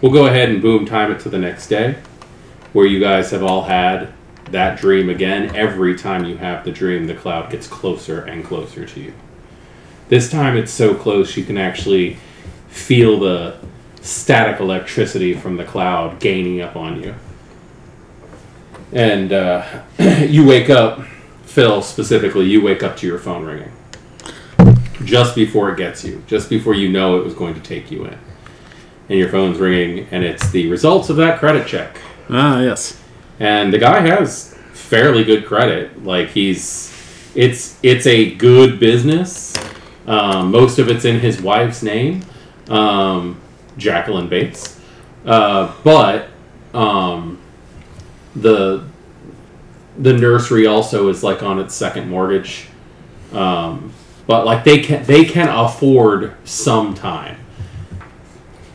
we'll go ahead and boom time it to the next day, where you guys have all had that dream again. Every time you have the dream, the cloud gets closer and closer to you. This time it's so close you can actually feel the static electricity from the cloud gaining up on you. And you wake up, Phil specifically, you wake up to your phone ringing. Just before it gets you. Just before you know it was going to take you in. And your phone's ringing, and it's the results of that credit check. Ah, yes. And the guy has fairly good credit. Like, it's a good business. Most of it's in his wife's name, Jacqueline Bates. But the nursery also is like on its second mortgage. But like they can afford some time.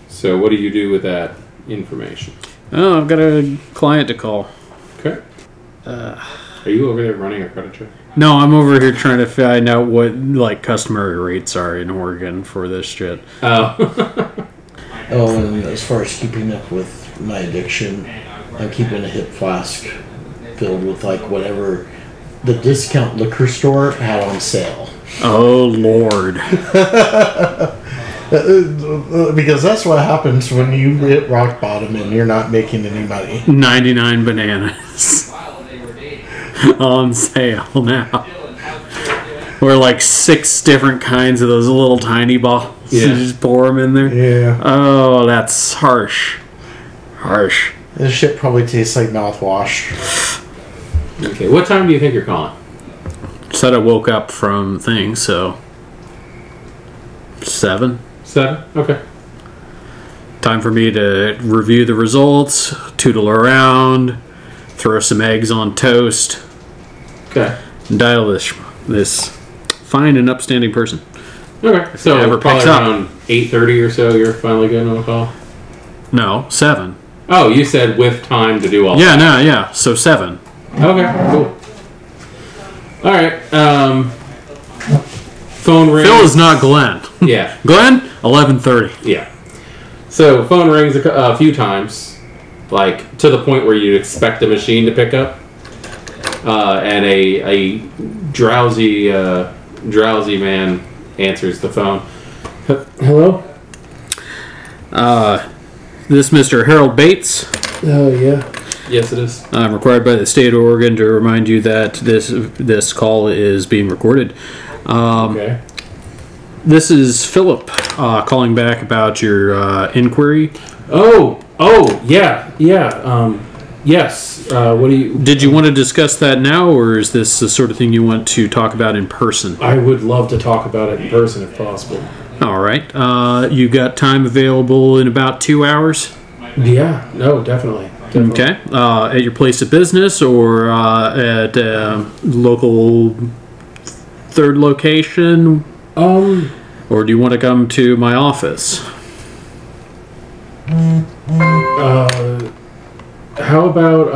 So what do you do with that information? Oh, I've got a client to call. Okay. Are you over there running a credit check? No, I'm over here trying to find out what like customary rates are in Oregon for this shit. Oh. Oh, and as far as keeping up with my addiction, I'm keeping a hip flask filled with like whatever the discount liquor store had on sale. Oh, Lord. Because that's what happens when you hit rock bottom and you're not making any money. 99 bananas on sale now. Or like 6 different kinds of those little tiny bottles. Yeah. You just pour them in there. Yeah. Oh, that's harsh. Harsh. This shit probably tastes like mouthwash. Okay. What time do you think you're calling? Said I woke up from things, so 7. 7? Okay. Time for me to review the results, tootle around, throw some eggs on toast, Okay. and dial this fine and upstanding person. Okay. So Never probably picks up. around 8:30 or so, you're finally getting on a call? No, 7. Oh, you said with time to do all Yeah, no, yeah. So 7. Okay, cool. All right. Phone rings. Phil is not Glenn. Yeah. Glenn, 11:30. Yeah. So phone rings a few times, like to the point where you'd expect the machine to pick up, and a drowsy man answers the phone. Hello. This Mr. Harold Bates. Oh yeah. Yes, it is. I'm required by the state of Oregon to remind you that this call is being recorded. Okay. This is Philip calling back about your inquiry. Oh, yeah. Yes. What do you? Did you want to discuss that now, or is this the sort of thing you want to talk about in person? I would love to talk about it in person if possible. All right. You got time available in about 2 hours? Yeah. No, definitely. Okay. At your place of business or at local third location? Or do you want to come to my office? How about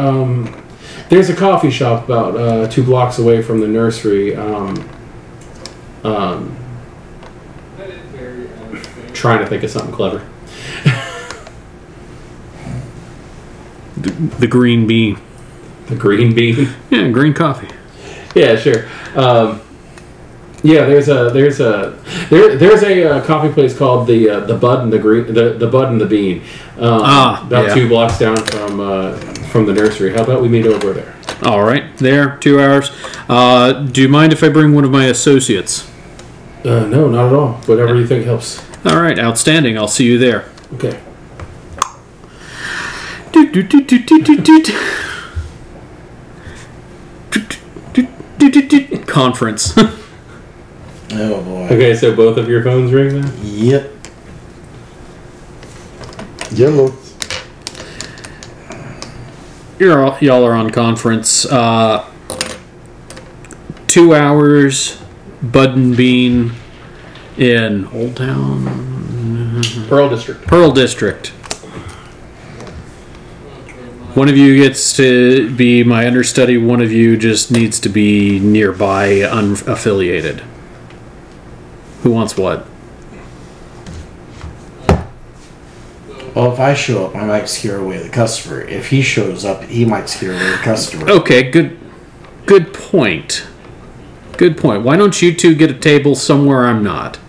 there's a coffee shop about 2 blocks away from the nursery. Trying to think of something clever. The Green Bean. The Green Bean. Yeah, green coffee. Yeah, sure. Yeah, there's a coffee place called the Bud and the Bud and the Bean. About 2 blocks down from the nursery. How about we meet over there? All right, there, 2 hours. Do you mind if I bring one of my associates? No, not at all. Whatever you think helps. All right, outstanding. I'll see you there. Okay. Conference. Oh boy. Okay, so both of your phones ring then? Yep. Yellow. Y'all are on conference. 2 hours. Bud and Bean in Old Town. Pearl District. Pearl District. One of you gets to be my understudy. One of you just needs to be nearby, unaffiliated. Who wants what? Well, if I show up, I might scare away the customer. If he shows up, he might scare away the customer. Okay, good point. Good point. Why don't you two get a table somewhere I'm not,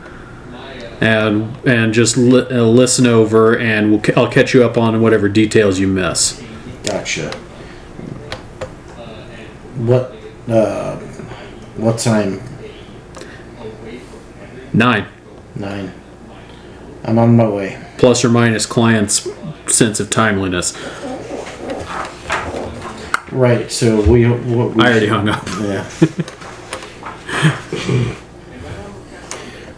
and just listen over, and I'll catch you up on whatever details you miss. Gotcha. What time? 9. 9. I'm on my way. Plus or minus client's sense of timeliness. Right. So we I already hung up. Yeah.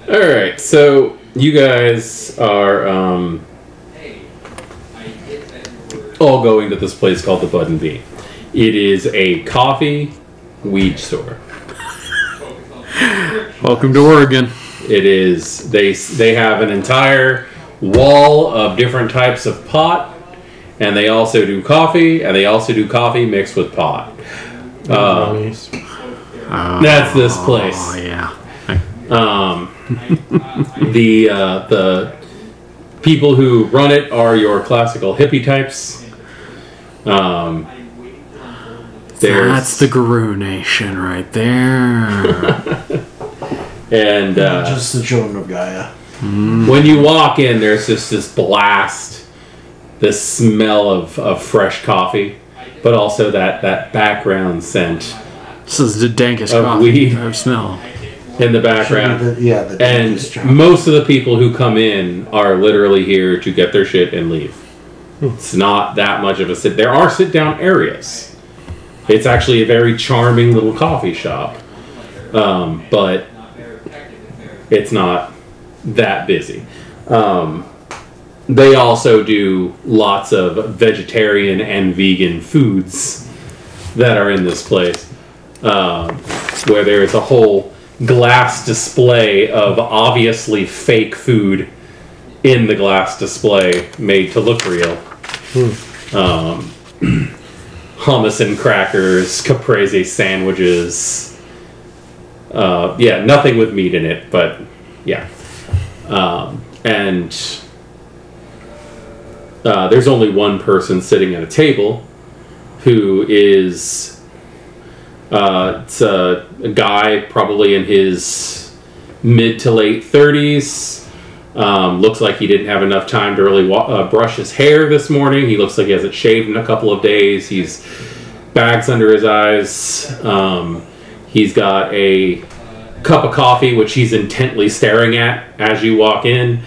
All right, so you guys are all going to this place called the Bud and Bee. It is a coffee weed store. Welcome to Oregon. It is. They have an entire wall of different types of pot, and they also do coffee, and they also do coffee mixed with pot. That's this place. Oh yeah. The people who run it are your classical hippie types. That's the Guru Nation right there. And just the children of Gaia. When you walk in, there's just this blast, this smell of fresh coffee, but also that background scent. This is the dankest Of coffee weed. I've smelled. In the background. The And most of the people who come in are literally here to get their shit and leave. It's not that much of a sit. There are sit-down areas. It's actually a very charming little coffee shop. But it's not that busy. They also do lots of vegetarian and vegan foods that are in this place. Where there's a whole glass display of obviously fake food in the glass display made to look real. Hummus and crackers, caprese sandwiches. Yeah, nothing with meat in it, but yeah. And there's only one person sitting at a table who is... it's a guy probably in his mid to late 30s. Looks like he didn't have enough time to really brush his hair this morning. He looks like he hasn't shaved in a couple of days. He's bags under his eyes. He's got a cup of coffee, which he's intently staring at as you walk in.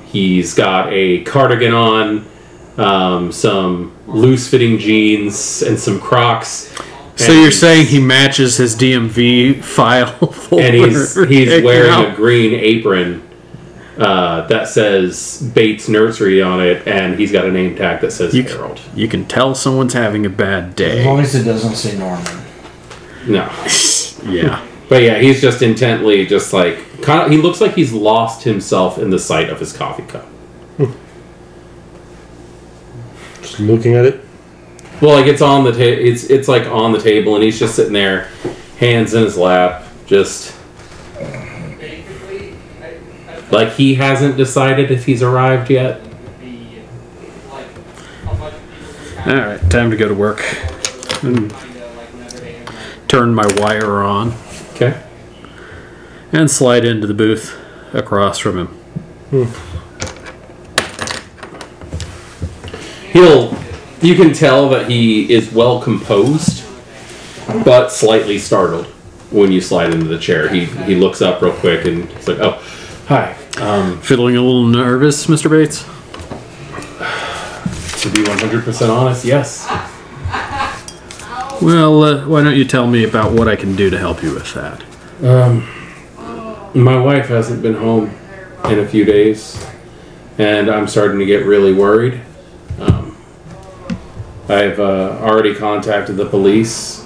He's got a cardigan on, some loose-fitting jeans, and some Crocs. So you're saying he matches his DMV file folder? And he's wearing a green apron that says Bates Nursery on it, and he's got a name tag that says Harold. You can tell someone's having a bad day. As long as it doesn't say Norman. No. Yeah. But yeah, he's just intently just like... he looks like he's lost himself in the sight of his coffee cup. Just looking at it? Well, like it's on the it's like on the table, and he's just sitting there, hands in his lap, just like he hasn't decided if he's arrived yet. All right, time to go to work. Turn my wire on. Okay. And slide into the booth across from him. You can tell that he is well composed, but slightly startled when you slide into the chair. He looks up real quick and it's like, "Oh, hi." Feeling a little nervous, Mr. Bates? To be 100% honest, yes. Well, why don't you tell me about what I can do to help you with that? My wife hasn't been home in a few days, and I'm starting to get really worried. I've already contacted the police,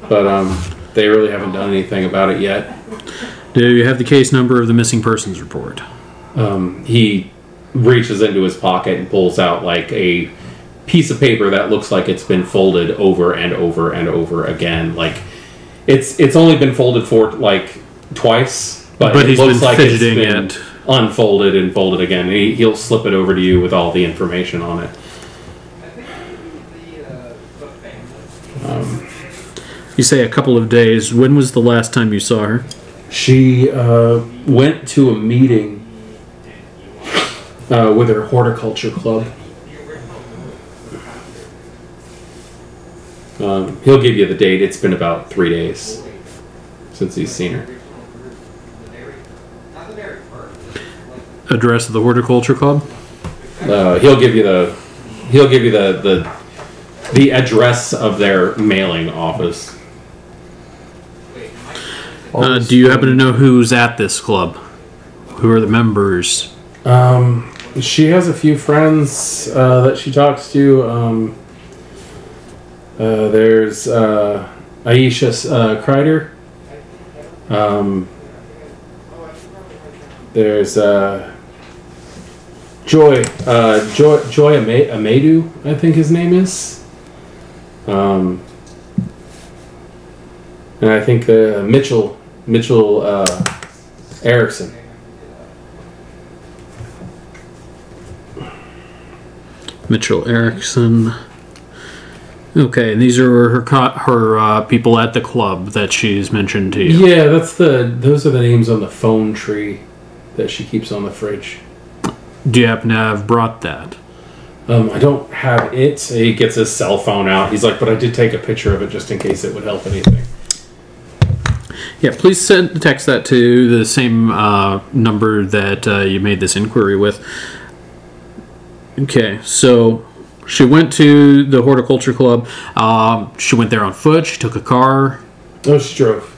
but they really haven't done anything about it yet. Do you have the case number of the missing persons report? He reaches into his pocket and pulls out like a piece of paper that looks like it's been folded over and over and over again. Like it's only been folded for like twice, but it he's looks been like fidgeting it's been it. unfolded and folded again. He'll slip it over to you with all the information on it. You say a couple of days. When was the last time you saw her? She went to a meeting with her horticulture club. He'll give you the date. It's been about 3 days since he's seen her. Address of the horticulture club? He'll give you the address of their mailing office. Do you happen to know who's at this club? Who are the members? She has a few friends that she talks to. There's Aisha Kreider. There's Joy Amadou, I think his name is. And I think Mitchell Erickson. Mitchell Erickson. Okay, and these are her people at the club that she's mentioned to you. Yeah, those are the names on the phone tree that she keeps on the fridge. Do you happen to have brought that? I don't have it. He gets his cell phone out. He's like, but I did take a picture of it just in case it would help anything. Yeah, please text that to the same number that you made this inquiry with. Okay, so she went to the horticulture club. She went there on foot. She took a car. Oh, she drove.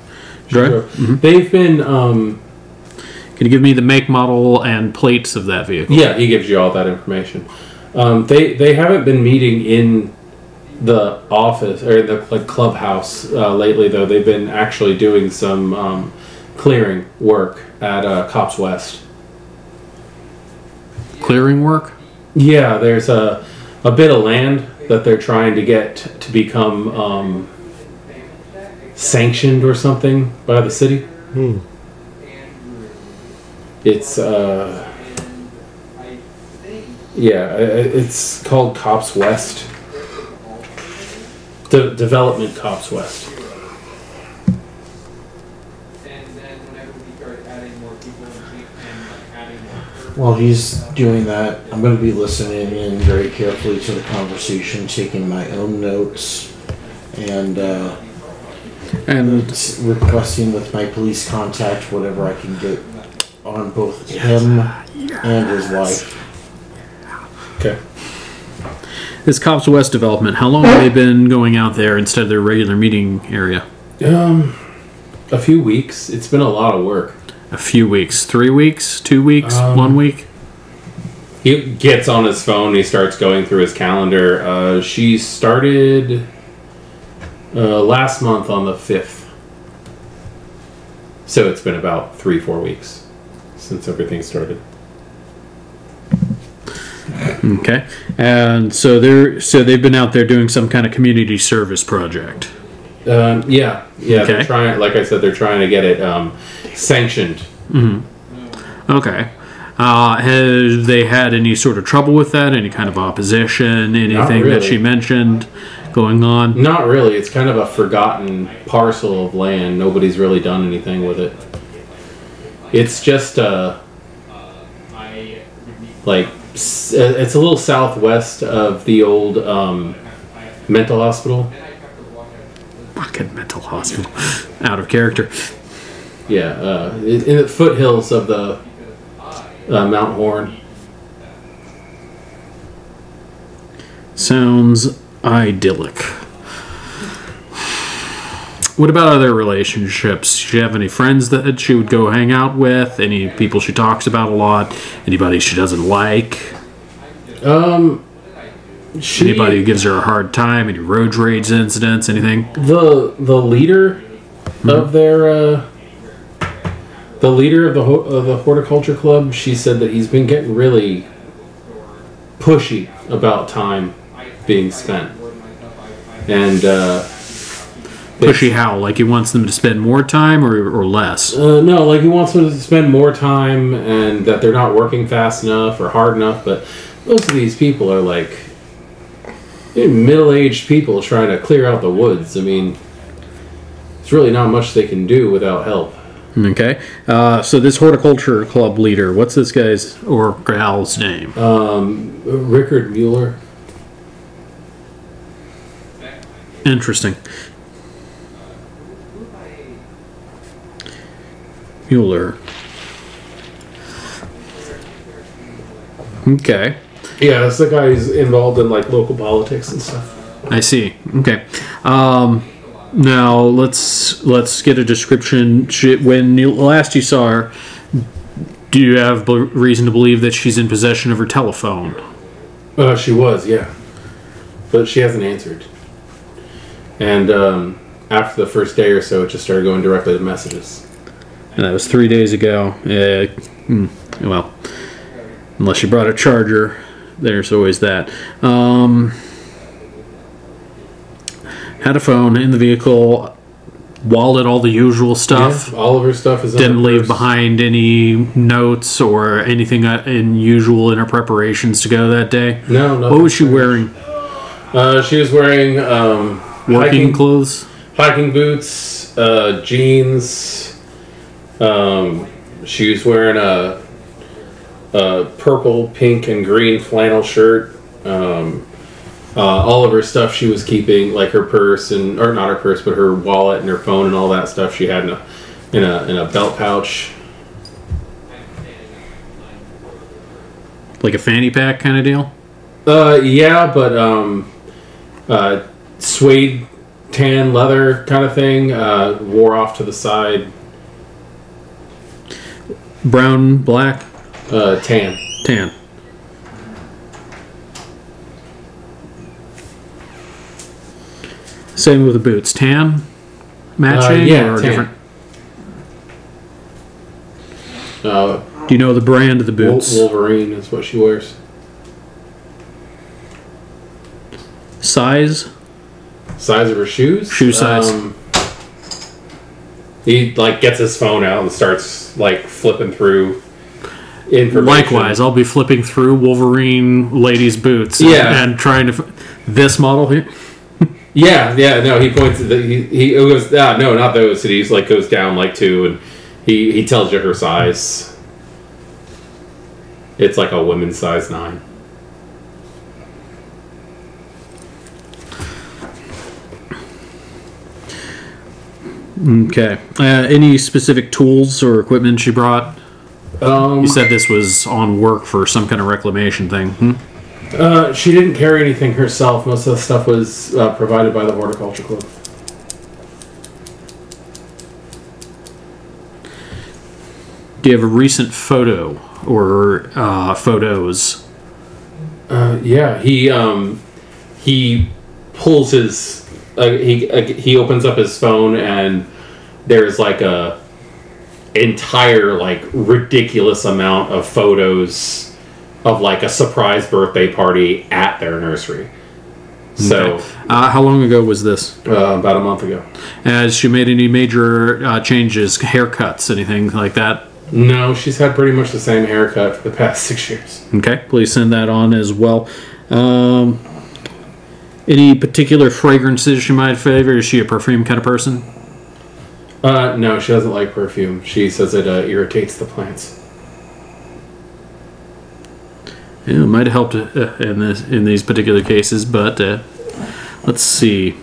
Mm-hmm. They've been... Can you give me the make, model, and plates of that vehicle? Yeah, he gives you all that information. They haven't been meeting in the office or the clubhouse lately, though. They've been actually doing some clearing work at Cops West. Clearing work? Yeah, there's a bit of land that they're trying to get to become sanctioned or something by the city. It's it's called Cops West. Development Cops West. While he's doing that, I'm going to be listening in very carefully to the conversation, taking my own notes, and requesting with my police contact whatever I can get on both him and his wife. Okay. This Cops West development, how long have they been going out there instead of their regular meeting area? A few weeks. It's been a lot of work. A few weeks. 3 weeks? 2 weeks? 1 week? He gets on his phone. He starts going through his calendar. She started last month on the 5th. So it's been about 3-4 weeks since everything started. Okay. And so they've been out there doing some kind of community service project. Yeah. Okay. They're trying. Like I said, they're trying to get it sanctioned. Mm-hmm. Okay. Have they had any sort of trouble with that? Any kind of opposition? Anything really. that she mentioned going on? Not really. It's kind of a forgotten parcel of land. Nobody's really done anything with it. It's just it's a little southwest of the old mental hospital. Fucking mental hospital. Out of character. Yeah, in the foothills of the Mount Horn. Sounds idyllic. What about other relationships? Does she have any friends that she would go hang out with? Any people she talks about a lot? Anybody she doesn't like? Anybody who gives her a hard time? Any road rage incidents? Anything? The leader of their the leader of the horticulture club. She said that he's been getting really pushy about time being spent, and Pushy how? Like he wants them to spend more time or less? No, like he wants them to spend more time and that they're not working fast enough or hard enough. But most of these people are like middle-aged people trying to clear out the woods. I mean, there's really not much they can do without help. Okay. So this horticulture club leader, what's this guy's or gal's name? Rickard Mueller. Interesting. Mueller. Okay. Yeah, that's the guy who's involved in like local politics and stuff. I see. Okay. Now let's get a description. When last you saw her, do you have reason to believe that she's in possession of her telephone? She was, yeah, but she hasn't answered. And after the first day or so, it just started going directly to messages. And that was 3 days ago. Well, unless you brought a charger, there's always that. Had a phone in the vehicle, wallet, all the usual stuff. Yeah, all of her stuff is. Didn't leave behind any notes or anything unusual in her preparations to go that day. No. What was she wearing? She was wearing working clothes, hiking boots, jeans. She was wearing a purple, pink, and green flannel shirt. All of her stuff she was keeping, like her purse or not her purse, but her wallet and her phone and all that stuff she had in a belt pouch. Like a fanny pack kind of deal. Yeah, but suede tan leather kind of thing. Wore off to the side. Brown, black, tan. Tan. Same with the boots. Tan? Matching? Yeah, or tan. different? Do you know the brand of the boots? Wolverine is what she wears. Size? Size of her shoes? Shoe size. He like gets his phone out and starts like flipping through information. Likewise, I'll be flipping through Wolverine ladies' boots. Yeah. And trying to... This model here? Yeah. No, he points at he goes, no, not those. And he's like goes down like 2 and he tells you her size. It's like a women's size 9. Okay. Any specific tools or equipment she brought? You said this was on work for some kind of reclamation thing. She didn't carry anything herself. Most of the stuff was provided by the horticulture club. Do you have a recent photo or photos? Yeah, he pulls his he opens up his phone and there's like a entire like ridiculous amount of photos of like a surprise birthday party at their nursery. So, okay. How long ago was this? About a month ago. Has she made any major changes, haircuts, anything like that? No, she's had pretty much the same haircut for the past 6 years. Okay, please send that on as well. Any particular fragrances she might favor? Is she a perfume kind of person? No, she doesn't like perfume. She says it irritates the plants. Yeah, it might have helped in these particular cases, but let's see.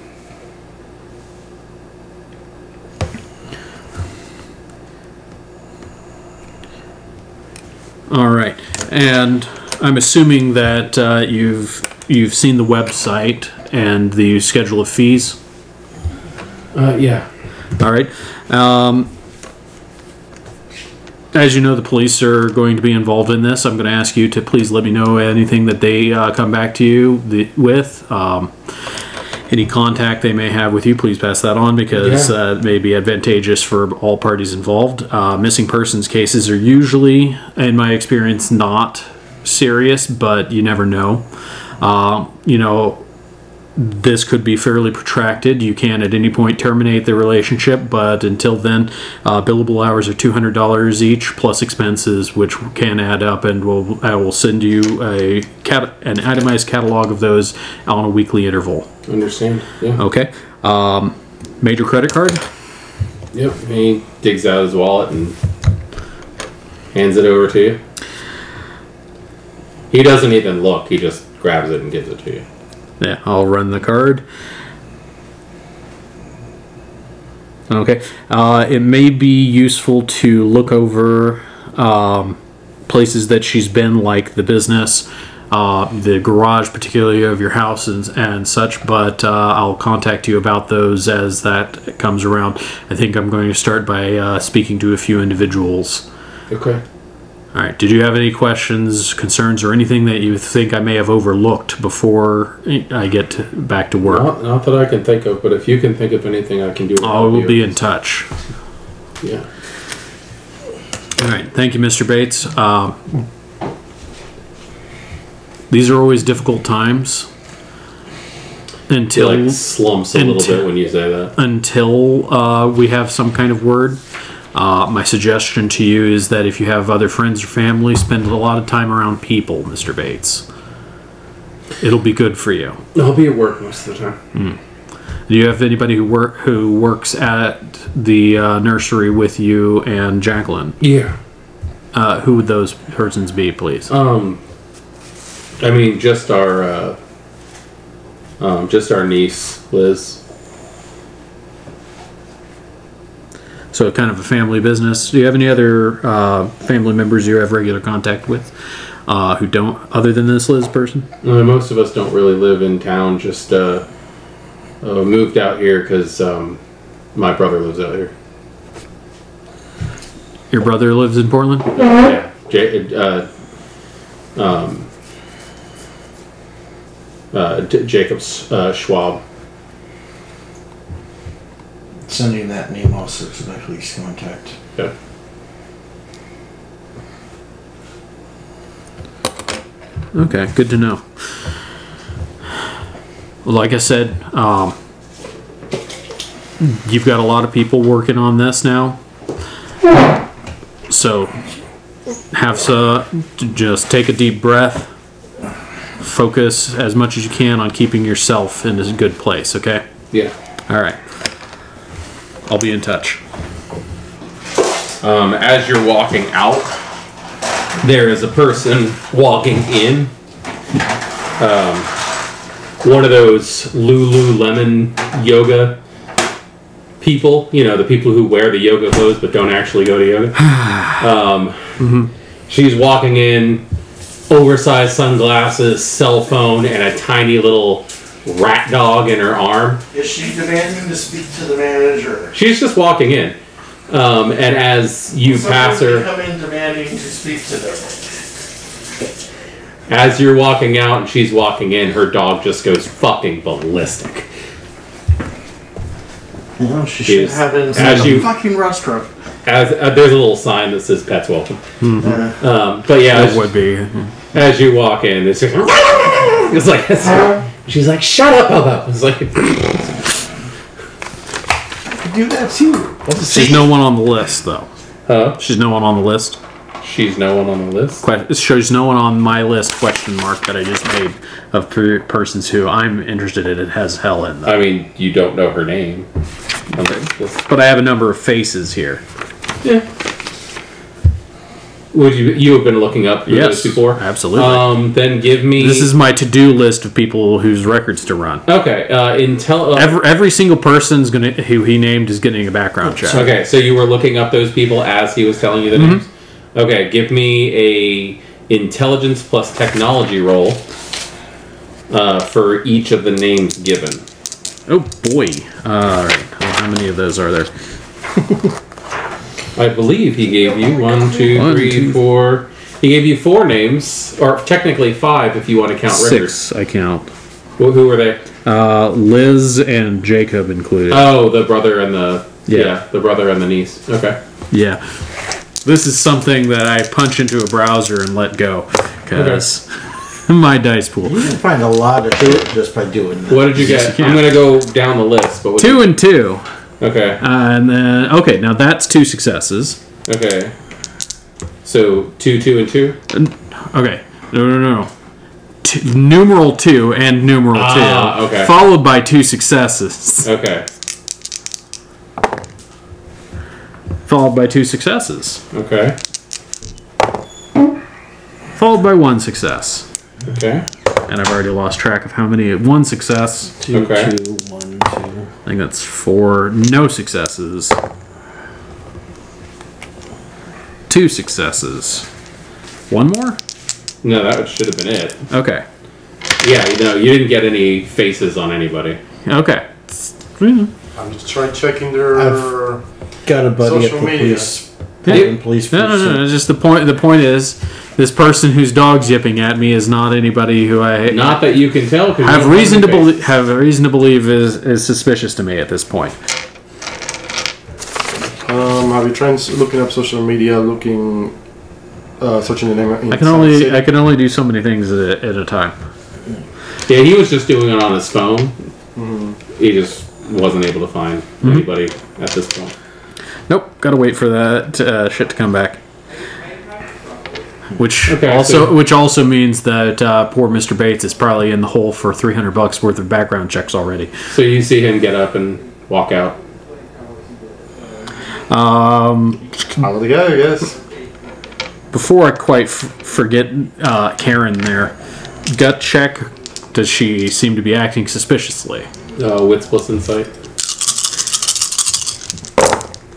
All right, and I'm assuming that you've seen the website and the schedule of fees. Yeah. All right. As you know, the police are going to be involved in this. I'm going to ask you to please let me know anything that they come back to you with. Any contact they may have with you, please pass that on because it may be advantageous for all parties involved. Missing persons cases are usually, in my experience, not serious, but you never know. this could be fairly protracted. You can at any point terminate the relationship, but until then, billable hours are $200 each plus expenses, which can add up, and I will send you an itemized catalog of those on a weekly interval. Understand? Yeah. Okay. Major credit card? Yep. He digs out his wallet and hands it over to you. He doesn't even look. He just grabs it and gives it to you. Yeah, I'll run the card. Okay. It may be useful to look over places that she's been, like the business, the garage, particularly of your house and such, but I'll contact you about those as that comes around. I think I'm going to start by speaking to a few individuals. Okay. All right. Did you have any questions, concerns, or anything that you think I may have overlooked before I get back to work? Not that I can think of, but if you can think of anything I can do, I will be in touch. Yeah. All right. Thank you, Mr. Bates. These are always difficult times. Until it slumps a little bit when you say that. Until we have some kind of word. My suggestion to you is that if you have other friends or family, spend a lot of time around people, Mr. Bates. It'll be good for you. I'll be at work most of the time. Do you have anybody who works at the nursery with you and Jacqueline? Yeah. Who would those persons be, please? I mean, just our niece, Liz. So kind of a family business. Do you have any other family members you have regular contact with who don't, other than this Liz person? Most of us don't really live in town. Just moved out here because my brother lives out here. Your brother lives in Portland? Yeah. Jacob Schwab. Sending that name also to my police contact. Yeah. Okay, good to know. Like I said, you've got a lot of people working on this now. So, just take a deep breath. Focus as much as you can on keeping yourself in a good place, okay? Yeah. All right. I'll be in touch. As you're walking out, there is a person walking in. One of those Lululemon yoga people. You know, the people who wear the yoga clothes but don't actually go to yoga. She's walking in, oversized sunglasses, cell phone, and a tiny little rat dog in her arm. Is she demanding to speak to the manager? She's just walking in. And as you pass her... come in demanding to speak to them. As you're walking out and she's walking in, her dog just goes fucking ballistic. You know, she should have it inside a fucking restaurant. There's a little sign that says "Pets Welcome." But yeah, it would be. As you walk in, it's like she's like, "Shut up, Bobo." It's like, I could do that too. She's no one on the list, though. Huh? She's no one on the list. She's no one on the list. She's no one on my list? Question mark that I just made of persons who I'm interested in. It has hell in them. I mean, you don't know her name. But I have a number of faces here. Yeah. Would you have been looking up those before? Absolutely. Then give me. This is my to-do list of people whose records to run. Okay. Every single person's who he named is getting a background check. Okay, so you were looking up those people as he was telling you the names. Okay, give me a intelligence plus technology roll for each of the names given. Oh boy! All right, how many of those are there? I believe he gave you 1, 2, 3, 4. He gave you 4 names, or technically 5 if you want to count Rickard. 6, I count. Well, who were they? Liz and Jacob included. Oh, the brother and the the brother and the niece. Okay. Yeah, this is something that I punch into a browser and let go because my dice pool. You can find a lot of shit just by doing that. What did you Yes, get? you I'm can. going to go down the list. But 2 and 2. Okay. And then, okay, now that's 2 successes. Okay. So 2, 2, and 2? Okay. No. Numeral 2 and numeral 2. Okay. Followed by 2 successes. Okay. Followed by 2 successes. Okay. Followed by 1 success. Okay. And I've already lost track of how many. 1 success. 2, Okay. 2, 1, 2. I think that's 4 no successes. 2 successes. 1 more? No, that should have been it. Okay. Yeah, you didn't get any faces on anybody. Okay. I'm just checking their. Got a buddy Social at the media. police No. precinct. It's just the point. The point is, this person whose dog's yipping at me is not anybody who I Not that you can tell. 'Cause you have don't reason to any believe faces. have a reason to believe is suspicious to me at this point. Have you tried looking up social media? Searching the name. I can only do so many things at a time. Yeah, he was just doing it on his phone. He just wasn't able to find anybody at this point. Nope. Gotta wait for that shit to come back. Which Okay, which also means that poor Mr. Bates is probably in the hole for $300 worth of background checks already. So you see him get up and walk out. How the guy, I guess. Before I quite forget Karen there, gut check. Does she seem to be acting suspiciously? Wits plus insight.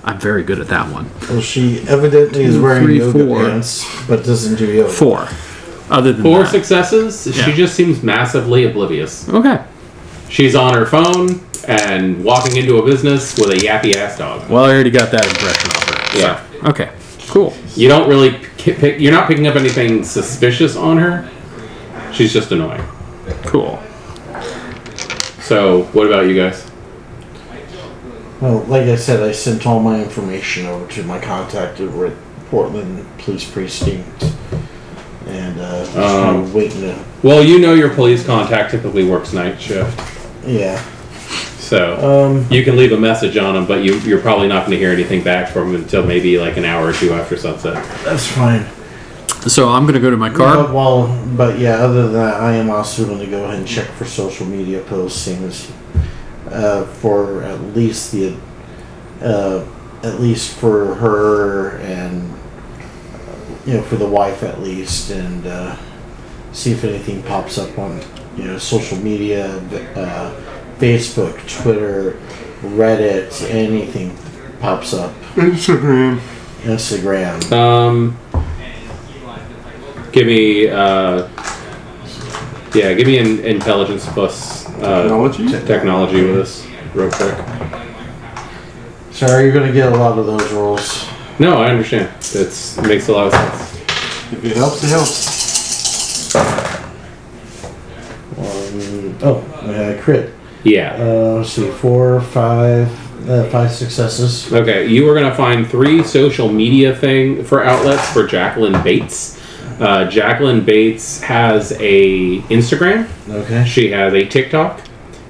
I'm very good at that one. Well, she evidently is 2, wearing 3, yoga 4. pants, but doesn't do yoga. 4. Other than 4 that. successes. Yeah. She just seems massively oblivious. Okay. She's on her phone and walking into a business with a yappy ass dog. Well, I already got that impression of her. Yeah. Okay. Cool. You don't really you're not picking up anything suspicious on her. She's just annoying. Cool. So, what about you guys? Well, like I said, I sent all my information over to my contact over at Portland Police Precinct, and just kind of waiting to. Well, your police contact typically works night shift, Yeah. so you can leave a message on him, but you're probably not going to hear anything back from him until maybe like an hour or 2 after sunset. That's fine. So I'm gonna go to my car. But yeah, other than that, I am also going to go ahead and check for social media postings for at least for her and for the wife at least, and see if anything pops up on social media, Facebook, Twitter, Reddit, anything pops up. Instagram. Give me an intelligence plus technology with this real quick. Sorry, you're going to get a lot of those rolls. No, I understand. It makes a lot of sense. If it helps, it helps. Crit. Yeah. Let's see, 4, 5 successes. Okay, you were going to find 3 social media outlets for Jacqueline Bates. Jacqueline Bates has a Instagram. Okay. She has a TikTok,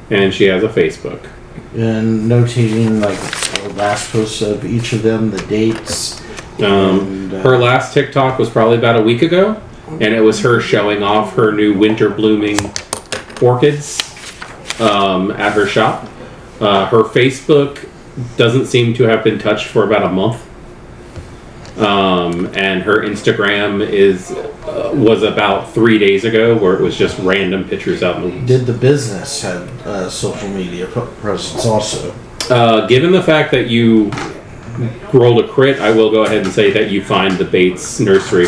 and she has a Facebook. And notating the last post of each of them, the dates. Her last TikTok was probably about a week ago, and it was her showing off her new winter blooming orchids at her shop. Her Facebook doesn't seem to have been touched for about a month. And her Instagram was about 3 days ago, where it was just random pictures out in the woods. Did the business have social media presence also? Given the fact that you rolled a crit, I will go ahead and say that you find the Bates Nursery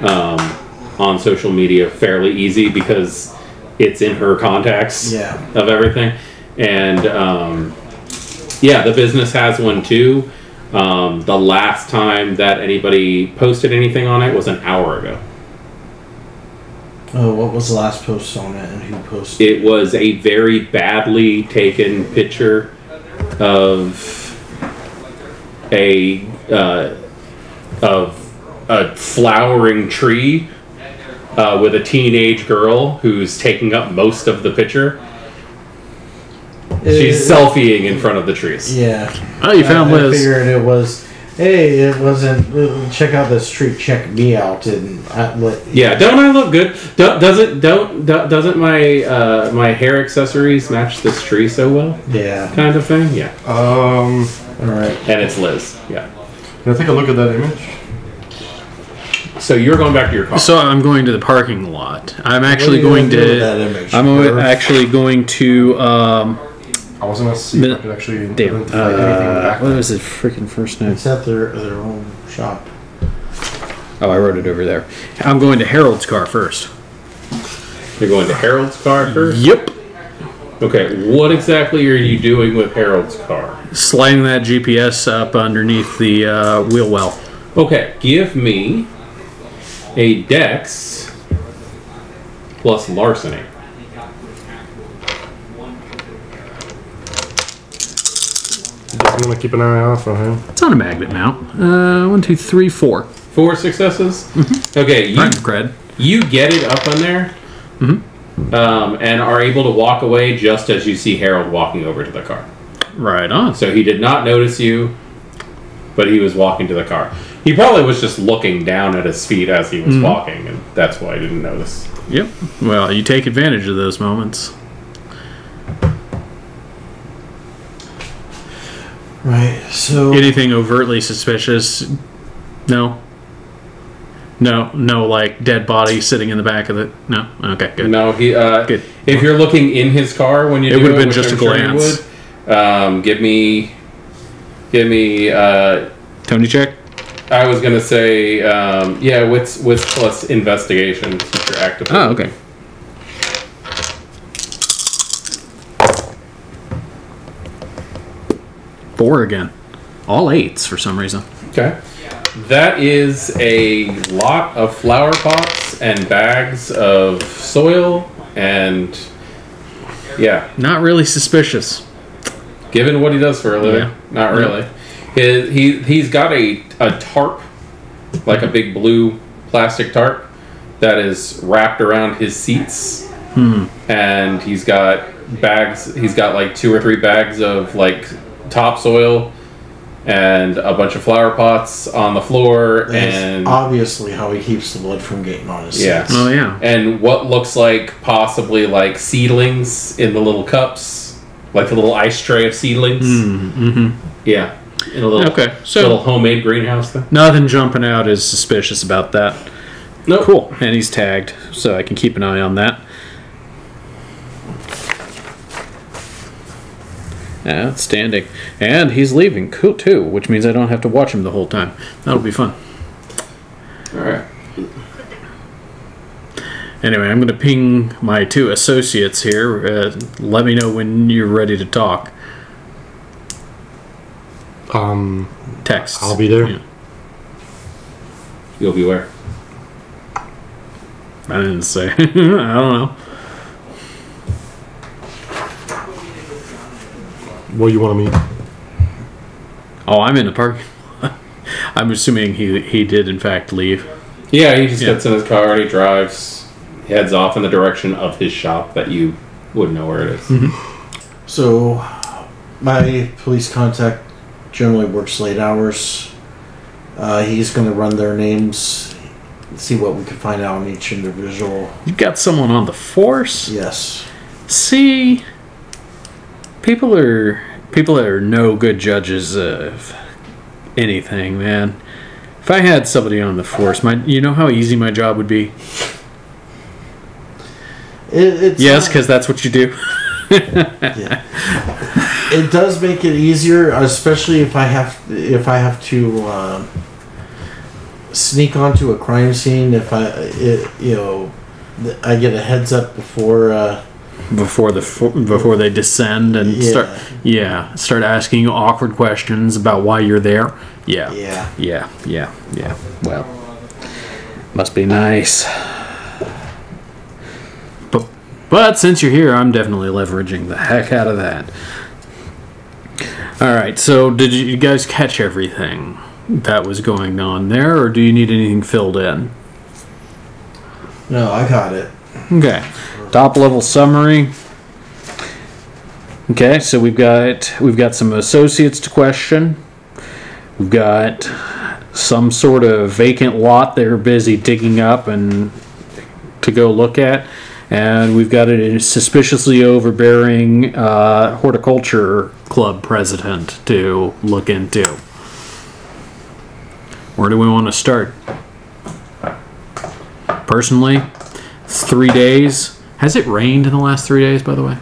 on social media fairly easy, because it's in her contacts of everything. And the business has one too. The last time that anybody posted anything on it was an hour ago. Oh, what was the last post on it, and who posted? It was a very badly taken picture of a flowering tree with a teenage girl who's taking up most of the picture. She's selfieing in front of the trees. Yeah. Oh, you found Liz. I figured it was. Hey, it wasn't. Check out this tree. Check me out. And yeah, don't I look good? Doesn't my my hair accessories match this tree so well? Yeah. Kind of thing. Yeah. All right. And it's Liz. Yeah. Can I take a look at that image? So you're going back to your car. So I'm going to the parking lot. I'm actually going do with to. that image? Actually going to. I was gonna see if I could actually Damn. identify anything back What was his freaking first name? It's at their own shop. Oh, I wrote it over there. I'm going to Harold's car first. You're going to Harold's car first? Yep. Okay, what exactly are you doing with Harold's car? Sliding that GPS up underneath the wheel well. Okay, give me a Dex plus larceny. I'm gonna keep an eye out for him. It's on a magnet mount. 1, 2, 3, 4. 4 successes? Okay, you get it up on there and are able to walk away just as you see Harold walking over to the car. Right on. So he did not notice you, but he was walking to the car. He probably was just looking down at his feet as he was walking, and that's why I didn't notice. Yep. Well, you take advantage of those moments. Right. So Anything overtly suspicious? No. No, like dead body sitting in the back of the. No. Okay, good. No, he. Good. If you're looking in his car when you do would have been which just I'm a sure you glance. would, give me. Tony check. I was gonna say, wits plus investigation. Since you're active. Oh, okay. Four again. All 8s for some reason. Okay. That is a lot of flower pots and bags of soil, and yeah. Not really suspicious. Given what he does for a living, Yeah. not really. He's got a tarp, like a big blue plastic tarp, that is wrapped around his seats, and he's got bags. He's got like 2 or 3 bags of like topsoil and a bunch of flower pots on the floor. that's and obviously how he keeps the blood from getting on his yeah. seats. Oh, yeah. And what looks like possibly like seedlings in the little cups, like the little ice tray of seedlings. Yeah, in a little little homemade greenhouse thing. Nothing jumping out is suspicious about that. Nope. Cool. And he's tagged, so I can keep an eye on that. Outstanding. And he's leaving, cool, too, which means I don't have to watch him the whole time. That'll be fun. All right. Anyway, I'm going to ping my 2 associates here. Let me know when you're ready to talk. Text. I'll be there. Yeah. You'll be where? I didn't say. I don't know. Where you want to meet? Oh, I'm in the parking lot. I'm assuming he did, in fact, leave. Yeah, he just gets in his car and he drives, heads off in the direction of his shop that you wouldn't know where it is. So, my police contact generally works late hours. He's going to run their names, see what we can find out on each individual. You've got someone on the force? Yes. See, people are no good judges of anything, man. If I had somebody on the force, you know how easy my job would be? Yes, because that's what you do. Yeah. It does make it easier, especially if I have to sneak onto a crime scene. If I get a heads up before they descend and start asking you awkward questions about why you're there. Yeah. Well, must be nice. But since you're here, I'm definitely leveraging the heck out of that. All right, so did you guys catch everything that was going on there, or do you need anything filled in? No, I got it. Okay. Top level summary. Okay, so we've got some associates to question. We've got some sort of vacant lot they're busy digging up and to go look at. And we've got a suspiciously overbearing horticulture club president to look into. Where do we want to start? Personally, it's 3 days. Has it rained in the last 3 days, by the way?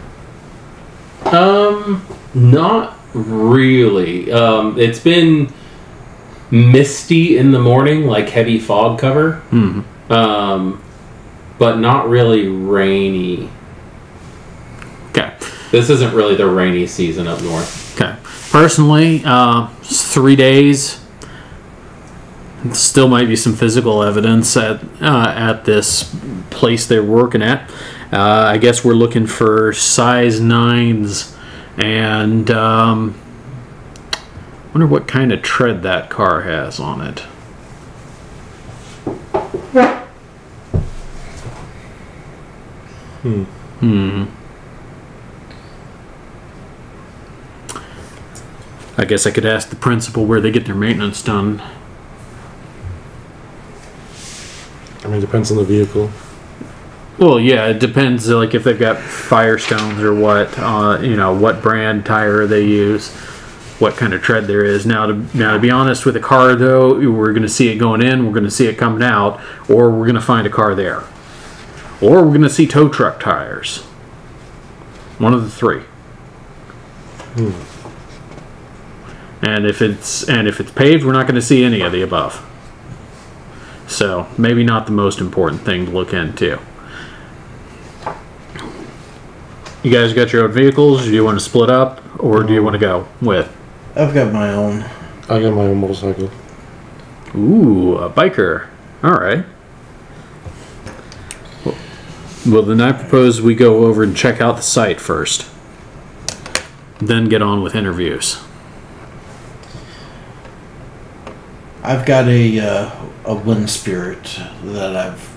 Not really. It's been misty in the morning, like heavy fog cover. But not really rainy. Okay. This isn't really the rainy season up north. Okay. Personally, it's 3 days. Still might be some physical evidence at this place they're working at. I guess we're looking for size 9s, and wonder what kind of tread that car has on it. I guess I could ask the principal where they get their maintenance done. I mean, it depends on the vehicle. Well, yeah, it depends. Like if they've got Firestones or what, what brand tire they use, what kind of tread there is. Now, to be honest, with a car though, we're going to see it going in, we're going to see it coming out, or we're going to find a car there, or we're going to see tow truck tires. One of the three. And if it's paved, we're not going to see any of the above. So maybe not the most important thing to look into. You guys got your own vehicles? Do you want to split up, or do you want to go with? I've got my own. I got my own motorcycle. Ooh, a biker. All right. Well, then I propose we go over and check out the site first. Then get on with interviews. I've got a wind spirit that I've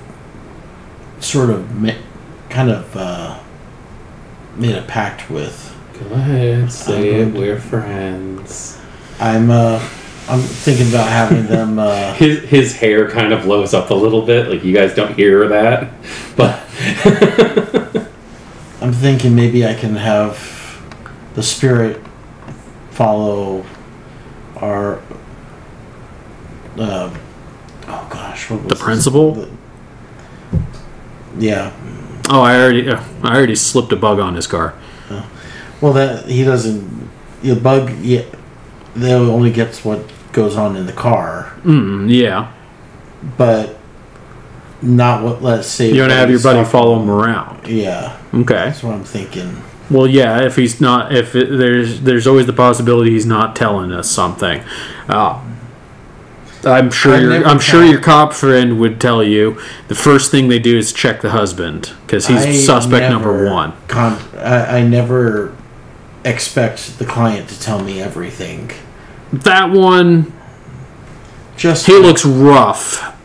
sort of made a pact with. Go ahead, say it. We're friends. I'm thinking about having them. His hair kind of blows up a little bit, like you guys don't hear that, but I'm thinking maybe I can have the spirit follow our. What was The principal? Yeah. Oh, I already slipped a bug on his car. Well, that he doesn't. The bug, yeah, they only gets what goes on in the car. Yeah. But not what. Let's say you don't have your buddy follow him around. Yeah. Okay. That's what I'm thinking. Well, yeah. If he's not, there's always the possibility he's not telling us something. I'm sure your cop friend would tell you the first thing they do is check the husband because he's suspect number one. I never expect the client to tell me everything. That one, he looks rough.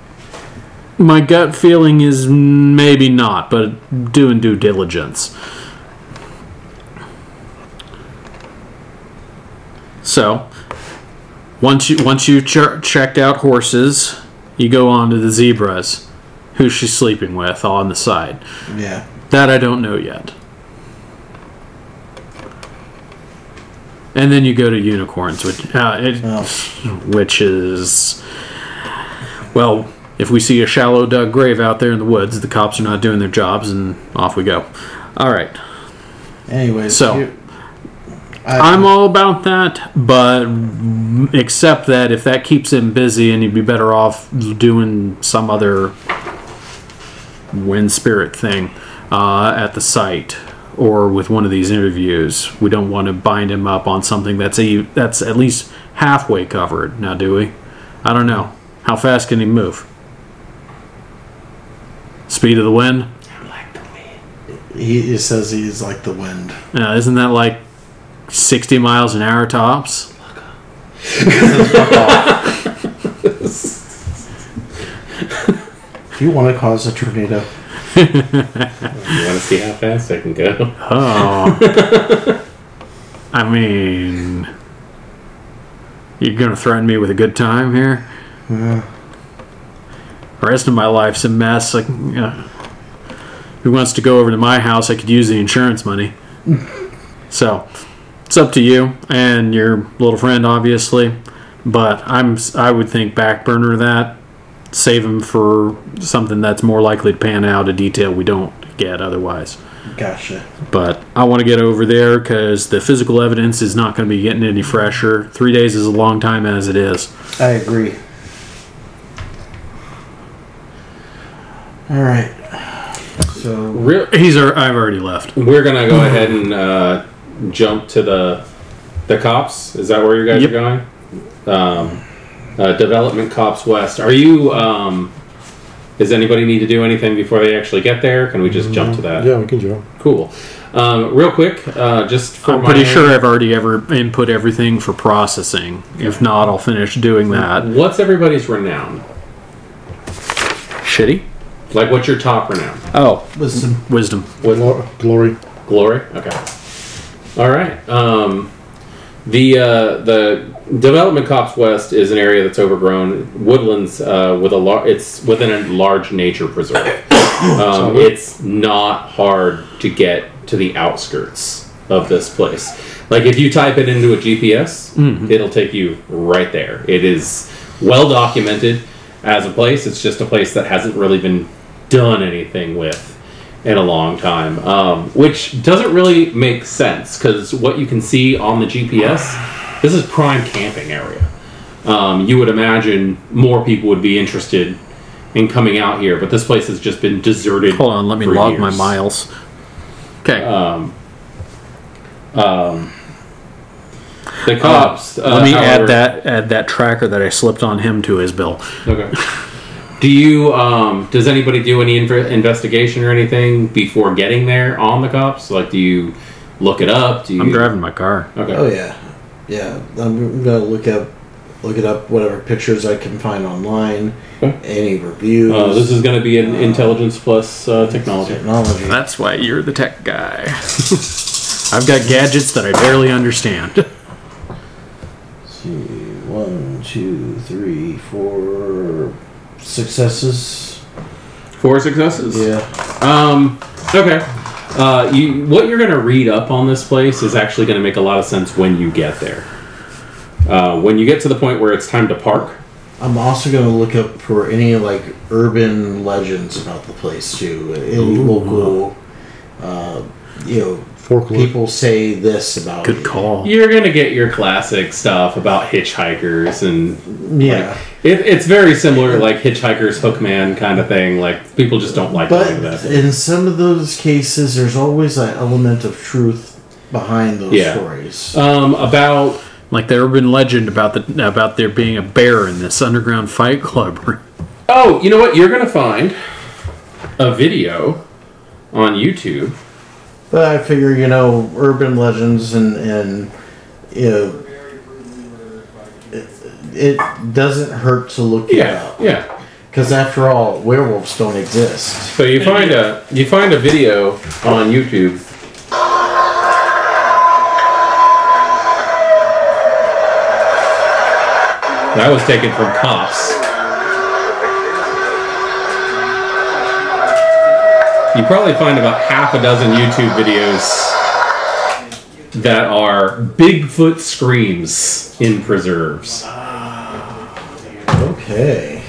My gut feeling is maybe not, but doing due diligence. So. Once you checked out horses, you go on to the zebras. Who's she sleeping with on the side? Yeah. That I don't know yet. And then you go to unicorns, which is... Well, if we see a shallow dug grave out there in the woods, the cops are not doing their jobs, and off we go. All right. Anyways, so... I'm all about that, but except that if that keeps him busy and you'd be better off doing some other wind spirit thing at the site or with one of these interviews. We don't want to bind him up on something that's at least halfway covered. Now, do we? I don't know. How fast can he move? Speed of the wind? I like the wind. He says he's like the wind. Isn't that like 60 miles an hour tops? You want to cause a tornado? You want to see how fast I can go? Oh. I mean, you're going to threaten me with a good time here? Yeah. The rest of my life's a mess. Like, who wants to go over to my house? I could use the insurance money. So, it's up to you and your little friend, obviously. But I would think back burner that. Save him for something that's more likely to pan out, a detail we don't get otherwise. Gotcha. But I want to get over there because the physical evidence is not going to be getting any fresher. 3 days is a long time as it is. I agree. All right. So I've already left. We're gonna go ahead and jump to the cops. Is that where you guys Yep. are going? Development Cops West. Are you? Does anybody need to do anything before they actually get there? Can we just jump to that? Yeah, we can jump. Cool. Real quick, just for I'm pretty sure I've already input everything for processing. If not, I'll finish doing that. What's everybody's renown? Shitty? Like, what's your top renown? Oh, Wisdom. wisdom. Glory. Glory. Okay. All right. The Development Cops West is an area that's overgrown woodlands with it's within a large nature preserve. It's not hard to get to the outskirts of this place. Like, if you type it into a GPS, it'll take you right there. It is well documented as a place. It's just a place that hasn't really been done anything with in a long time, which doesn't really make sense because what you can see on the GPS, this is prime camping area. You would imagine more people would be interested in coming out here, but this place has just been deserted. Hold on, let me for log years. my miles. Okay. The cops. let me however, add that tracker that I slipped on him to his bill. Okay. Do you? Does anybody do any investigation or anything before getting there on the cops? Like, do you look it up? I'm driving my car. Okay. Oh yeah, yeah. I'm gonna look it up. Whatever pictures I can find online, any reviews. This is going to be an intelligence plus technology. That's why you're the tech guy. I've got gadgets that I barely understand. Let's see, 1, 2, 3, 4 successes. 4 successes. Yeah. Okay. What you're going to read up on this place is actually going to make a lot of sense when you get there. When you get to the point where it's time to park. I'm also going to look up for any like urban legends about the place too. Any local, Folklore. people say this about Good it. call. You're going to get your classic stuff about hitchhikers and Yeah. it's very similar, like Hitchhiker's Hookman kind of thing. Like, people just don't like But doing that. in some of those cases, there's always an element of truth behind those stories. About Like the urban legend about there being a bear in this underground fight club. oh, you know what? You're gonna find a video on YouTube. But I figure, urban legends and it doesn't hurt to look it up. Yeah. Because after all, werewolves don't exist. So you find a video on YouTube. That was taken from cops. You probably find about half a dozen YouTube videos that are Bigfoot screams in preserves. Okay.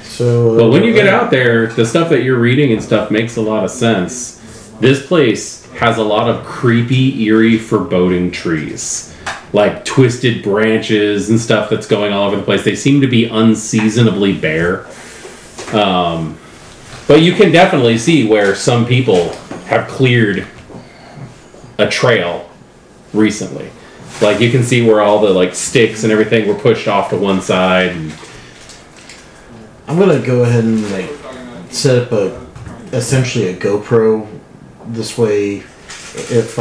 So, But when you get out there, the stuff that you're reading and stuff makes a lot of sense. This place has a lot of creepy, eerie, foreboding trees. Like twisted branches and stuff that's going all over the place. They seem to be unseasonably bare. But you can definitely see where some people have cleared a trail recently. Like, you can see where all the sticks and everything were pushed off to one side. And I'm gonna go ahead and set up essentially a GoPro. This way, if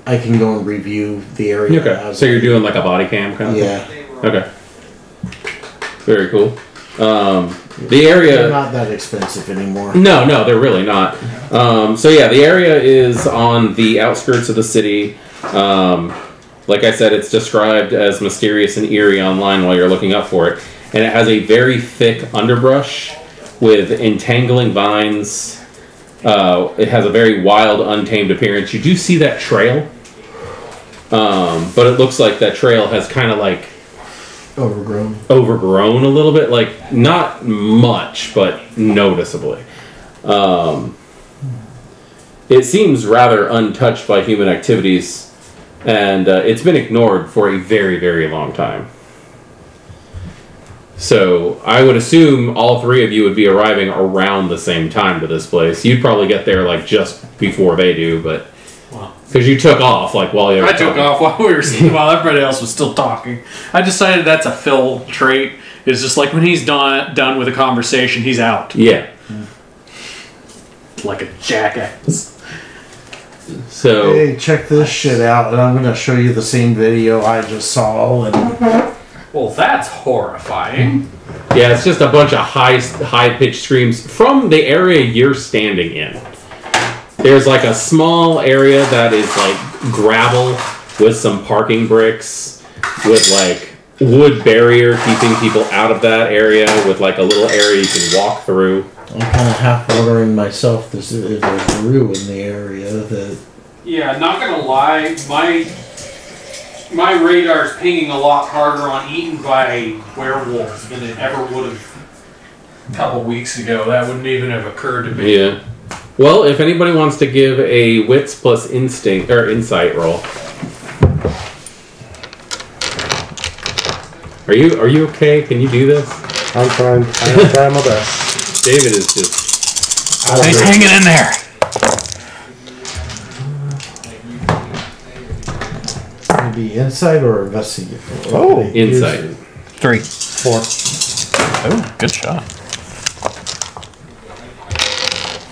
I can go and review the area. okay, so you're doing like a body cam kind of Yeah. thing? Okay. Very cool. The area... They're not that expensive anymore. No, they're really not. So yeah, the area is on the outskirts of the city. Like I said, it's described as mysterious and eerie online while you're looking up for it. And it has a very thick underbrush with entangling vines. It has a very wild, untamed appearance. You do see that trail. But it looks like that trail has kind of like... Overgrown a little bit. Like, not much, but noticeably. It seems rather untouched by human activities. And it's been ignored for a very, very long time. So I would assume all three of you would be arriving around the same time to this place. You'd probably get there like just before they do, but because you took off like while you were took off while while everybody else was still talking. I decided that's a Phil trait. It's just like when he's done with a conversation, he's out. Yeah, like a jackass. So hey, check this shit out, and I'm gonna show you the same video I just saw. And well, that's horrifying. yeah, it's just a bunch of high-pitched screams from the area you're standing in. There's like a small area that is like gravel with some parking bricks with like wood barrier keeping people out of that area with like a little area you can walk through. I'm kind of half wondering myself if there's a brew in the area that... Yeah, not gonna lie, my radar's pinging a lot harder on eaten by werewolves than it ever would have a couple weeks ago. That wouldn't even have occurred to me. Yeah. Well, if anybody wants to give a wits plus instinct or insight roll. Are you okay? Can you do this? I'm trying. I'm trying my best. David is just... He's hanging in there. Maybe insight or investigate? Oh, insight. 3. 4. Oh, good shot.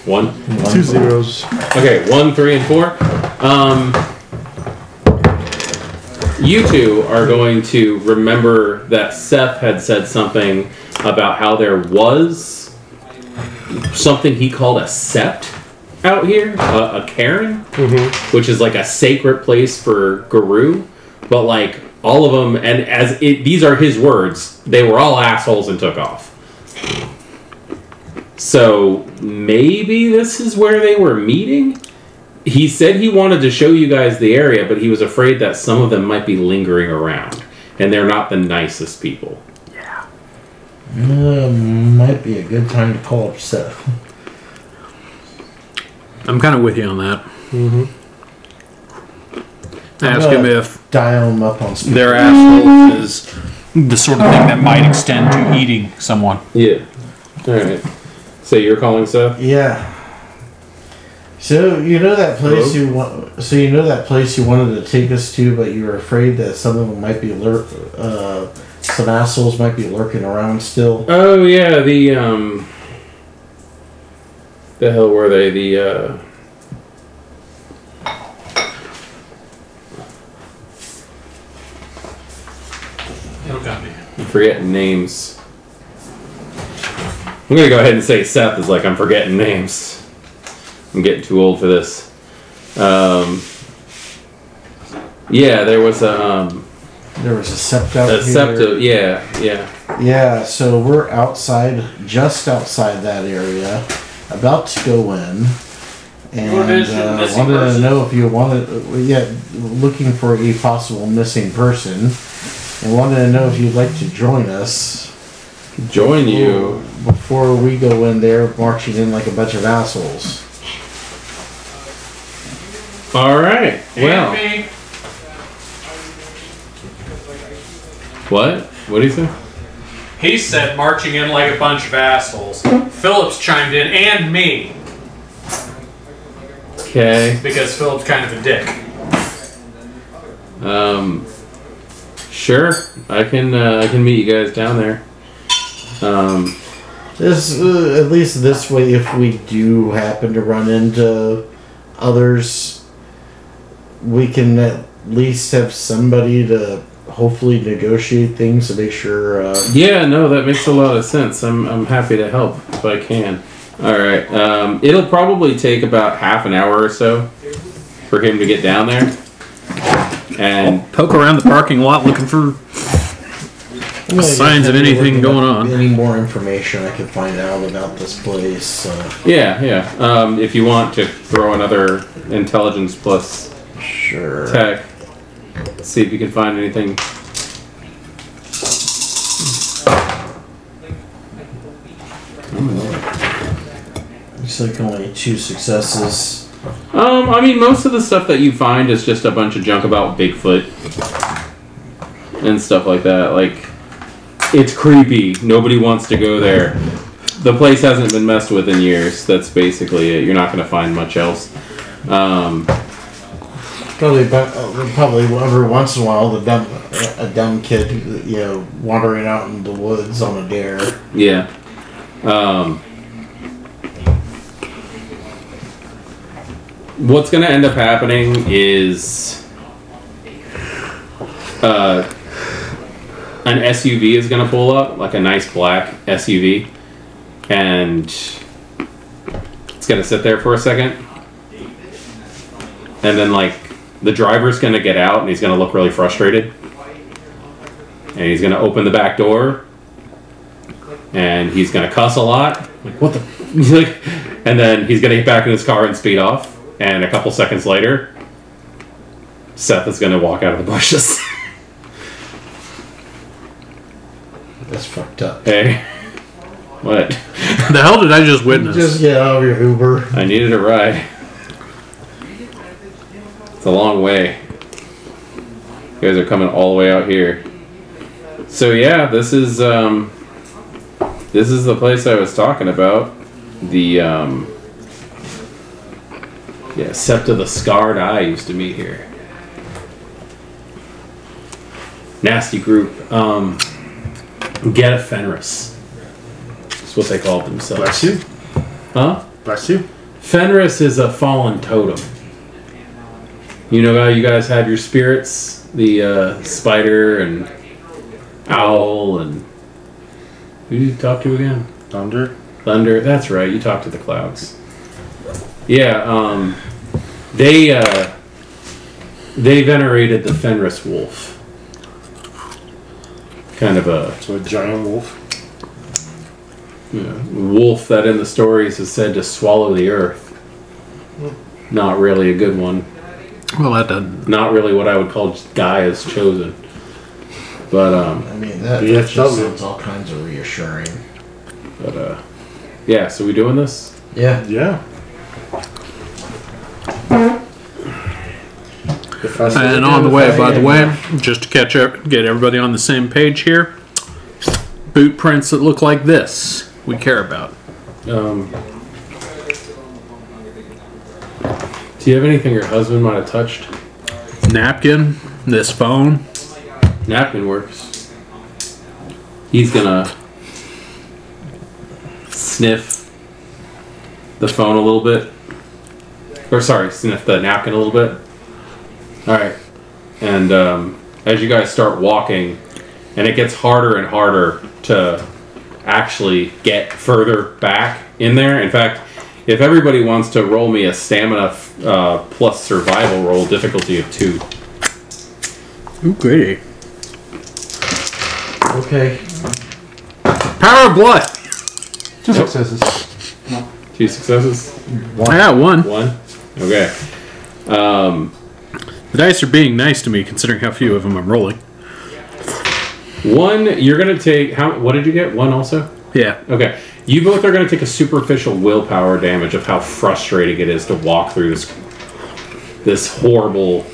1. 2 zeros. Okay, 1, 3, and 4. You two are going to remember that Seth had said something about how there was something he called a sept out here, a cairn, which is like a sacred place for Guru, but like all of them, and these are his words, they were all assholes and took off. So maybe this is where they were meeting? He said he wanted to show you guys the area, but he was afraid that some of them might be lingering around, and they're not the nicest people. Yeah. Might be a good time to call up Seth. I'm kind of with you on that. Ask him if dial him up on speaker. their asshole is the sort of thing that might extend to eating someone. Yeah. Alright. So you're calling Seth? Yeah. So you know that place you want. So you know that place you wanted to take us to, but you were afraid that some of them might be some assholes might be lurking around still. Oh yeah, the hell were they? I'm forgetting names. I'm gonna go ahead and say Seth is like I'm forgetting names. I'm getting too old for this. Yeah, there was a sept out here. Sept, yeah. Yeah, so we're outside, just outside that area, about to go in, and wanted to know if you wanted, looking for a possible missing person, and wanted to know if you'd like to join us. Join you before we go in there marching in like a bunch of assholes. All right. Well. What? What did he say? He said marching in like a bunch of assholes. Phillips chimed in, and me. Okay. Because Phillips kind of a dick. Sure. I can meet you guys down there. This at least this way, if we do happen to run into others, we can at least have somebody to hopefully negotiate things to make sure. Yeah, no, that makes a lot of sense. I'm happy to help if I can. All right. It'll probably take about half an hour or so for him to get down there. And Poke around the parking lot looking for signs of anything going on. Any more information I can find out about this place? yeah. If you want to throw another intelligence plus Sure. tech, see if you can find anything. Looks like only 2 successes. I mean, most of the stuff that you find is just a bunch of junk about Bigfoot and stuff like that. Like, it's creepy. Nobody wants to go there. The place hasn't been messed with in years. That's basically it. You're not going to find much else. Probably every once in a while, a dumb kid, wandering out in the woods on a dare. Yeah. What's going to end up happening is an SUV is going to pull up, like a nice black SUV, and it's going to sit there for a second, and then like the driver's going to get out and he's going to look really frustrated, and he's going to open the back door and he's going to cuss a lot, like what the he's like, and then he's going to get back in his car and speed off, and a couple seconds later Seth is going to walk out of the bushes. That's fucked up. Hey, what? The hell did I just witness? Just get out of your Uber. I needed a ride. It's a long way. You guys are coming all the way out here. So yeah, this is the place I was talking about. The Septa the Scarred Eye used to meet here. Nasty group. Get a Fenris. That's what they called themselves. Bless you. Huh? Bless you. Fenris is a fallen totem. You know how you guys have your spirits? The spider and owl and... Who did you talk to again? Thunder. Thunder. That's right. You talked to the clouds. Yeah, they venerated the Fenris wolf. Kind of a... So a giant wolf. Wolf that in the stories is said to swallow the earth. Not really a good one. Well, that doesn't... Not really what I would call Gaia's chosen. But, I mean, that just sounds all kinds of reassuring. But, yeah, so we doing this? Yeah. Yeah. And on the way, by the way, just to get everybody on the same page here, boot prints that look like this we care about. Do you have anything your husband might have touched? Napkin, this phone. Napkin works. He's gonna sniff the phone a little bit. Or sorry, sniff the napkin a little bit. Alright. And as you guys start walking, and it gets harder and harder to actually get further back in there. In fact, if everybody wants to roll me a stamina plus survival roll, difficulty of 2. Ooh, great. Okay. Power of blood. 2 successes. 2 successes? Yeah, 1. 1? Okay. The dice are being nice to me, considering how few of them I'm rolling. 1, you're going to take... What did you get? 1 also? Yeah. Okay. You both are going to take a superficial willpower damage of how frustrating it is to walk through this horrible...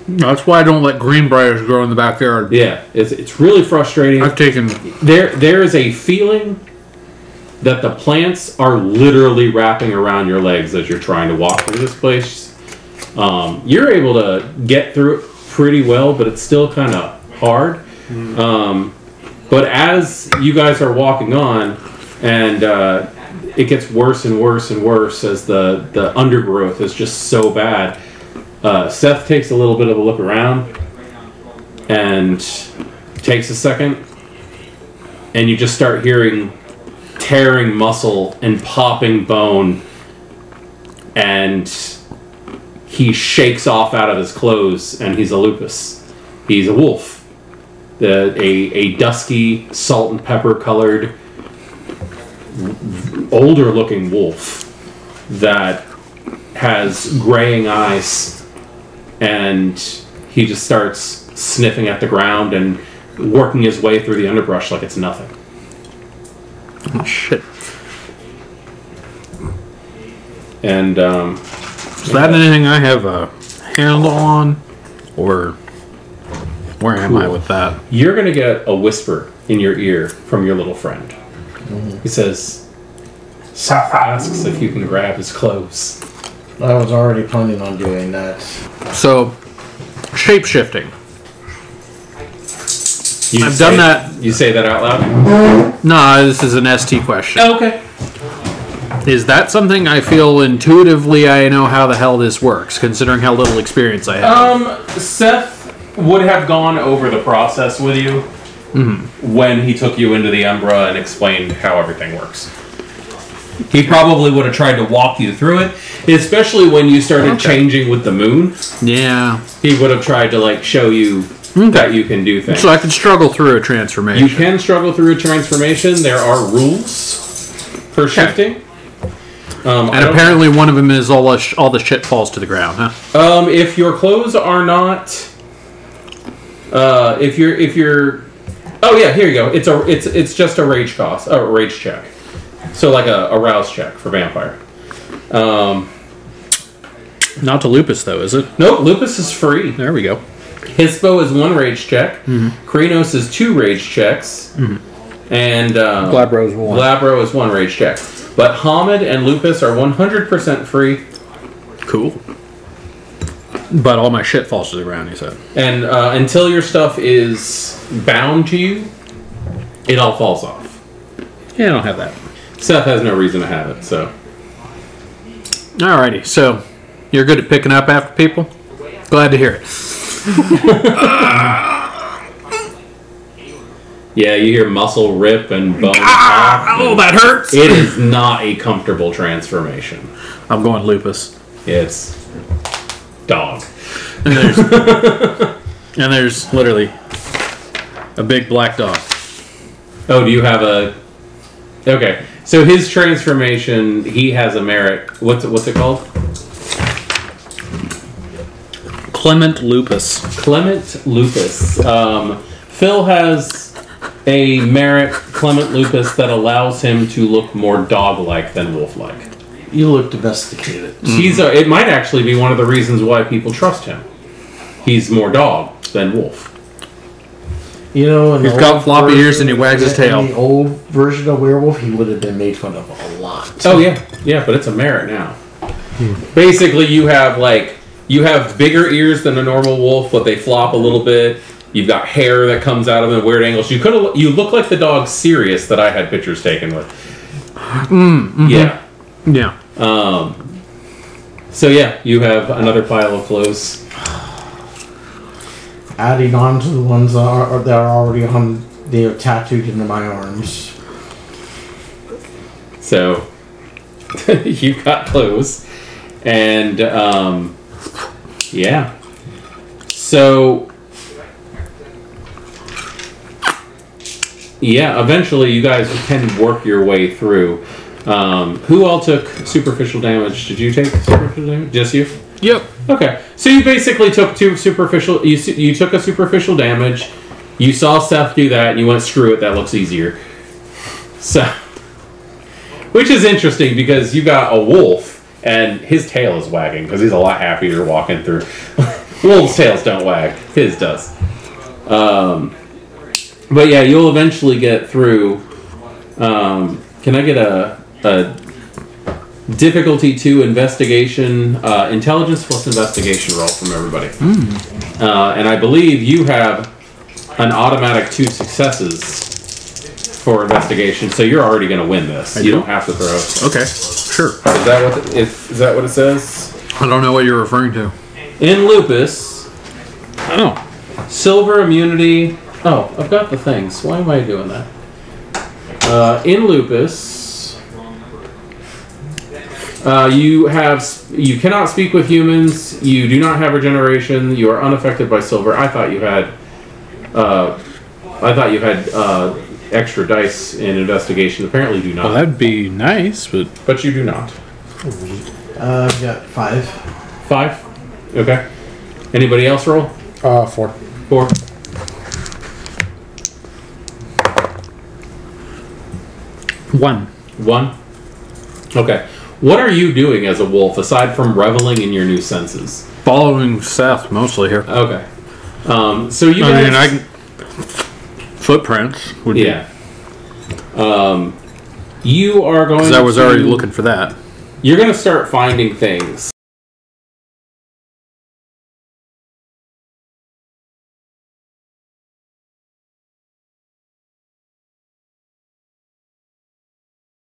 That's why I don't let greenbriers grow in the backyard. Yeah, it's really frustrating. I've taken... There is a feeling that the plants are literally wrapping around your legs as you're trying to walk through this place. You're able to get through it pretty well, but it's still kind of hard. But as you guys are walking on, and it gets worse and worse and worse as the undergrowth is just so bad, Seth takes a little bit of a look around, and takes a second, and you just start hearing tearing muscle and popping bone, and he shakes off out of his clothes, and he's a lupus. He's a wolf. A dusky, salt and pepper colored, older looking wolf that has graying eyes, and he just starts sniffing at the ground and working his way through the underbrush like it's nothing. Oh, shit. And is that anything I have a handle on? Or where am I with that? you're going to get a whisper in your ear from your little friend. He says, Seth asks if you can grab his clothes. I was already planning on doing that. So, shape-shifting. I've say- done that. You say that out loud? No, this is an ST question. Okay. Is that something I feel intuitively I know how the hell this works, considering how little experience I have? Seth would have gone over the process with you when he took you into the Umbra and explained how everything works. He probably would have tried to walk you through it, especially when you started changing with the moon. Yeah. He would have tried to like show you that you can do things. So I can struggle through a transformation. You can struggle through a transformation. There are rules for shifting. And apparently one of them is all the shit falls to the ground, huh? If your clothes are not, if you're, oh yeah, here you go. It's just a rage check. So like a rouse check for vampire. Not to lupus though, is it? Nope, lupus is free. There we go. Hispo is 1 rage check. Krenos is 2 rage checks. And Glabro is 1. Glabro is 1 rage check. But Hamid and Lupus are 100% free. Cool. But all my shit falls to the ground, you said. And until your stuff is bound to you, it all falls off. Yeah, I don't have that. Seth has no reason to have it, so. Alrighty, so you're good at picking up after people? Glad to hear it. Yeah, you hear muscle rip and bone pop. Oh, that hurts! It is not a comfortable transformation. I'm going lupus. It's dog. And there's literally a big black dog. Oh, do you have a... Okay, so his transformation, he has a merit. What's it called? Clement lupus. Clement Lupus. Phil has a merit, Clement Lupus, that allows him to look more dog-like than wolf-like. You look domesticated. It might actually be one of the reasons why people trust him. He's more dog than wolf. You know, in He's the got old floppy version- ears and he wags his tail. In the old version of werewolf, he would have been made fun of a lot. Oh yeah, but it's a merit now. Basically, you have bigger ears than a normal wolf, but they flop a little bit. You've got hair that comes out of them at weird angles. You look like the dog Sirius that I had pictures taken with. Yeah. Yeah. So yeah, you have another pile of clothes. Adding on to the ones that are already on, they are tattooed into my arms. So you've got clothes, and yeah. So yeah, eventually you guys can work your way through. Who all took superficial damage? Did you take superficial damage? Just you? Yep. Okay, so you basically took 2 superficial. You took a superficial damage. You saw Seth do that, and you went, "Screw it, that looks easier." So, which is interesting because you got a wolf, and his tail is wagging because he's a lot happier walking through. Wolves' tails don't wag; his does. But yeah, you'll eventually get through. Can I get a difficulty 2 investigation, intelligence plus investigation roll from everybody? And I believe you have an automatic 2 successes for investigation, so you're already going to win this. You don't have to throw. Okay. Sure. Is that what it says? I don't know what you're referring to. In Lupus, Oh. Silver immunity. Oh, I've got the things. Why am I doing that? In lupus, you cannot speak with humans. You do not have regeneration. You are unaffected by silver. I thought you had extra dice in investigation. Apparently, do not. Well, that'd be nice, But you do not. I've got 5. 5. Okay. Anybody else roll? 4. 4. one. 1. Okay. What are you doing as a wolf aside from reveling in your new senses? Following Seth mostly here. Okay. So you guys... footprints would be. Yeah. You are going Because I was to... already looking for that. You're going to start finding things.